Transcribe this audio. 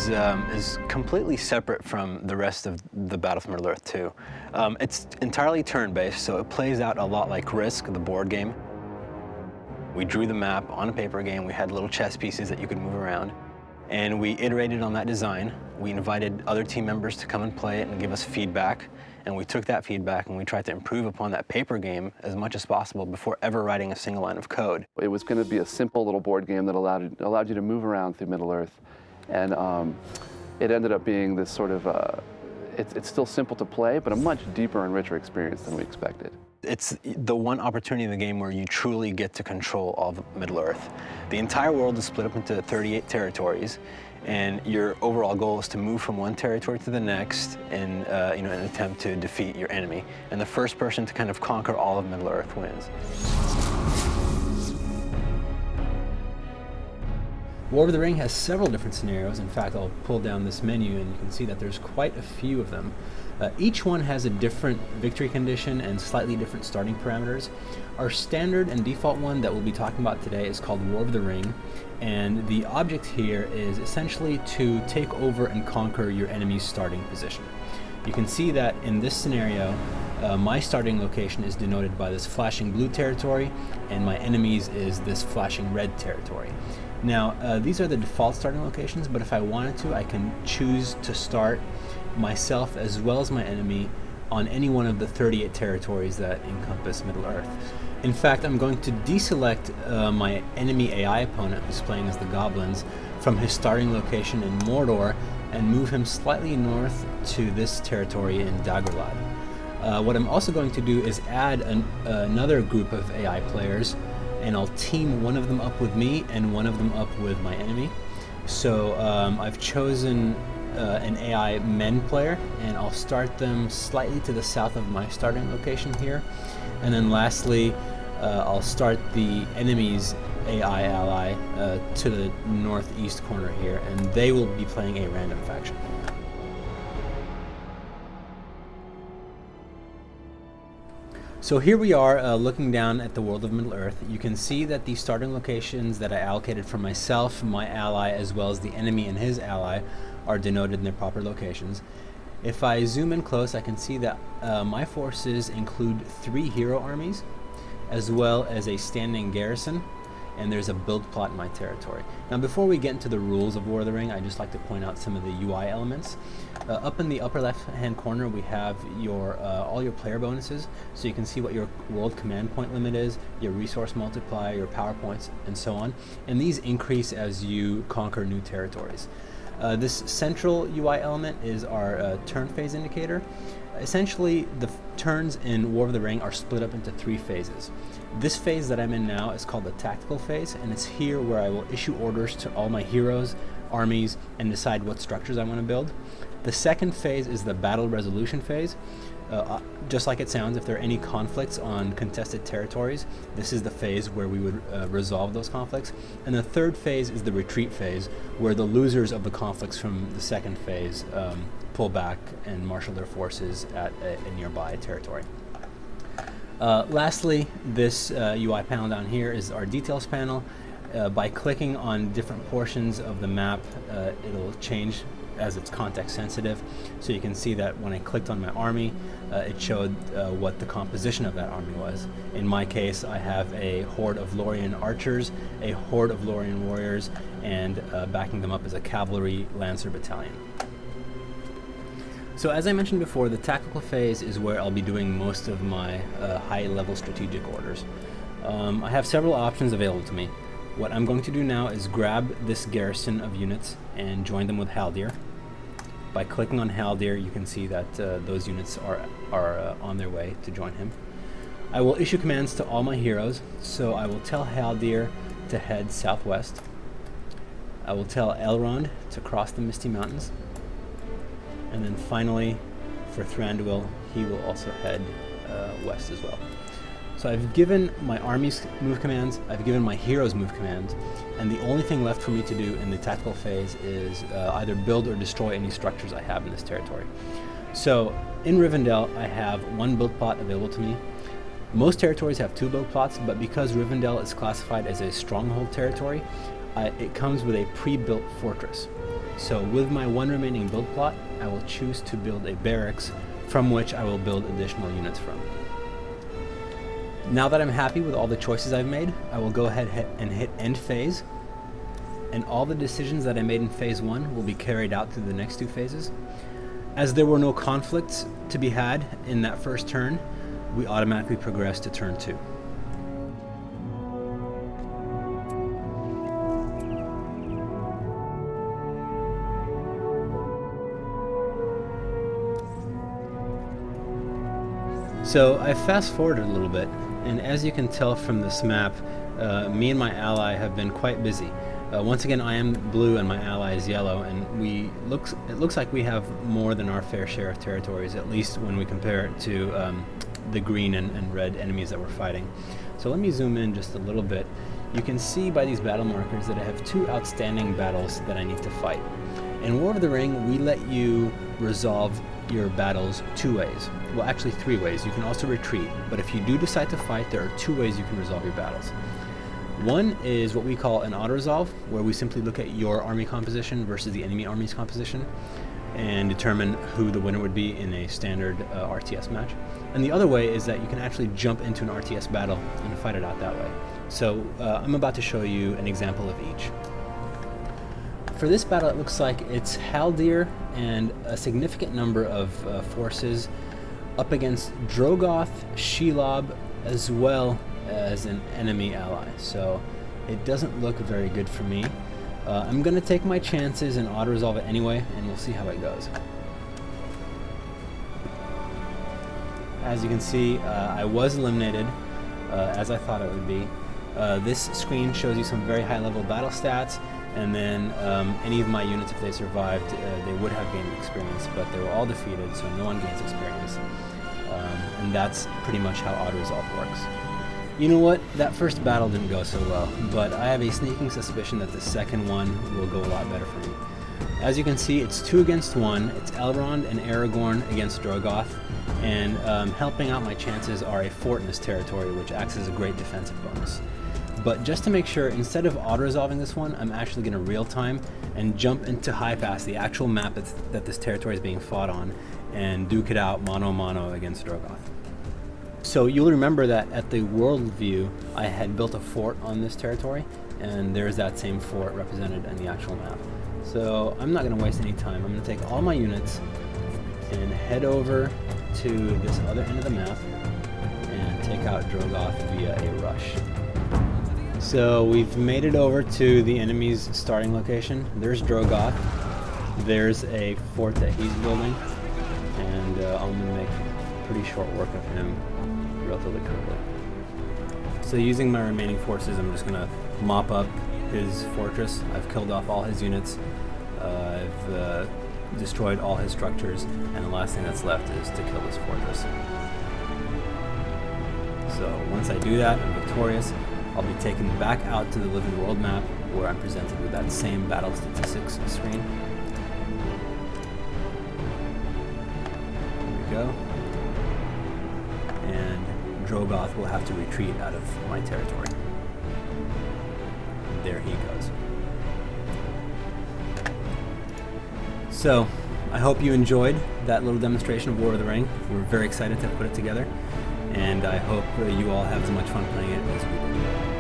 is completely separate from the rest of the Battle for Middle-earth 2. It's entirely turn-based, so it plays out a lot like Risk, the board game. We drew the map on a paper game. We had little chess pieces that you could move around, and we iterated on that design. We invited other team members to come and play it and give us feedback, and we took that feedback and we tried to improve upon that paper game as much as possible before ever writing a single line of code. It was going to be a simple little board game that allowed you to move around through Middle-earth, and it ended up being this sort of, it's still simple to play, but a much deeper and richer experience than we expected. It's the one opportunity in the game where you truly get to control all of Middle-earth. The entire world is split up into 38 territories, and your overall goal is to move from one territory to the next in an attempt to defeat your enemy. And the first person to kind of conquer all of Middle-earth wins. War of the Ring has several different scenarios. In fact, I'll pull down this menu and you can see that there's quite a few of them. Each one has a different victory condition and slightly different starting parameters. Our standard and default one that we'll be talking about today is called War of the Ring, and the object here is essentially to take over and conquer your enemy's starting position. You can see that in this scenario, my starting location is denoted by this flashing blue territory, and my enemy's is this flashing red territory. Now, these are the default starting locations, but if I wanted to, I can choose to start myself as well as my enemy on any one of the 38 territories that encompass Middle-earth. In fact, I'm going to deselect my enemy AI opponent, who's playing as the Goblins, from his starting location in Mordor and move him slightly north to this territory in Dagorlad. What I'm also going to do is add another group of AI players, and I'll team one of them up with me and one of them up with my enemy. So I've chosen an AI men player, and I'll start them slightly to the south of my starting location here. And then lastly, I'll start the enemy's AI ally to the northeast corner here, and they will be playing a random faction. So here we are looking down at the world of Middle-earth. You can see that the starting locations that I allocated for myself, my ally, as well as the enemy and his ally are denoted in their proper locations. If I zoom in close, I can see that my forces include 3 hero armies, as well as a standing garrison, and there's a build plot in my territory. Now, before we get into the rules of War of the Ring, I'd just like to point out some of the UI elements. Up in the upper left-hand corner, we have all your player bonuses, so you can see what your world command point limit is, your resource multiplier, your power points, and so on. And these increase as you conquer new territories. This central UI element is our turn phase indicator. Essentially, the turns in War of the Ring are split up into 3 phases. This phase that I'm in now is called the tactical phase, and it's here where I will issue orders to all my heroes, armies, and decide what structures I want to build. The second phase is the battle resolution phase. Just like it sounds, if there are any conflicts on contested territories, this is the phase where we would resolve those conflicts. And the third phase is the retreat phase, where the losers of the conflicts from the second phase pull back and marshal their forces at a nearby territory. Lastly, this UI panel down here is our details panel. By clicking on different portions of the map, it'll change as it's context sensitive. So you can see that when I clicked on my army, it showed what the composition of that army was. In my case, I have a horde of Lorien archers, a horde of Lorien warriors, and backing them up is a cavalry lancer battalion. So as I mentioned before, the tactical phase is where I'll be doing most of my high-level strategic orders. I have several options available to me. What I'm going to do now is grab this garrison of units and join them with Haldir. By clicking on Haldir, you can see that those units are on their way to join him. I will issue commands to all my heroes, so I will tell Haldir to head southwest. I will tell Elrond to cross the Misty Mountains. And then finally, for Thranduil, he will also head west as well. So I've given my armies move commands, I've given my heroes move commands, and the only thing left for me to do in the tactical phase is either build or destroy any structures I have in this territory. So in Rivendell, I have 1 build plot available to me. Most territories have 2 build plots, but because Rivendell is classified as a stronghold territory, it comes with a pre-built fortress. So with my one remaining build plot, I will choose to build a barracks from which I will build additional units from. Now that I'm happy with all the choices I've made, I will go ahead and hit end phase, and all the decisions that I made in phase 1 will be carried out through the next 2 phases. As there were no conflicts to be had in that first turn, we automatically progress to turn 2. So I fast forwarded a little bit, and as you can tell from this map, me and my ally have been quite busy. Once again, I am blue and my ally is yellow, and it looks like we have more than our fair share of territories, at least when we compare it to the green and red enemies that we're fighting. So let me zoom in just a little bit. You can see by these battle markers that I have 2 outstanding battles that I need to fight. In War of the Ring, we let you resolve your battles 2 ways. Well, actually 3 ways. You can also retreat, but if you do decide to fight, there are 2 ways you can resolve your battles. One is what we call an auto-resolve, where we simply look at your army composition versus the enemy army's composition and determine who the winner would be in a standard RTS match. And the other way is that you can actually jump into an RTS battle and fight it out that way. So I'm about to show you an example of each. For this battle, it looks like it's Haldir and a significant number of forces up against Drogoth, Shelob, as well as an enemy ally. So it doesn't look very good for me. I'm going to take my chances and auto-resolve it anyway, and we'll see how it goes. As you can see, I was eliminated, as I thought it would be. This screen shows you some very high-level battle stats, and then any of my units, if they survived, they would have gained experience, but they were all defeated, so no one gains experience. And that's pretty much how auto-resolve works. You know what? That first battle didn't go so well, but I have a sneaking suspicion that the second one will go a lot better for me. As you can see, it's 2 against 1. It's Elrond and Aragorn against Drogoth, and helping out my chances are a fort in this territory, which acts as a great defensive bonus. But just to make sure, instead of auto-resolving this one, I'm actually going to real-time and jump into High Pass, the actual map that this territory is being fought on, and duke it out mano-a-mano against Drogoth. So you'll remember that at the world view, I had built a fort on this territory, and there's that same fort represented in the actual map. So I'm not going to waste any time. I'm going to take all my units and head over to this other end of the map and take out Drogoth via a rush. So we've made it over to the enemy's starting location. There's Drogoth. There's a fort that he's building, and I'm going to make pretty short work of him relatively quickly. So using my remaining forces, I'm just going to mop up his fortress. I've killed off all his units. I've destroyed all his structures, and the last thing that's left is to kill this fortress. So once I do that, I'm victorious. I'll be taken back out to the living world map where I'm presented with that same battle statistics screen. There we go. And Drogoth will have to retreat out of my territory. There he goes. So, I hope you enjoyed that little demonstration of War of the Ring. We're very excited to put it together, and I hope you all have as much fun playing it as we did.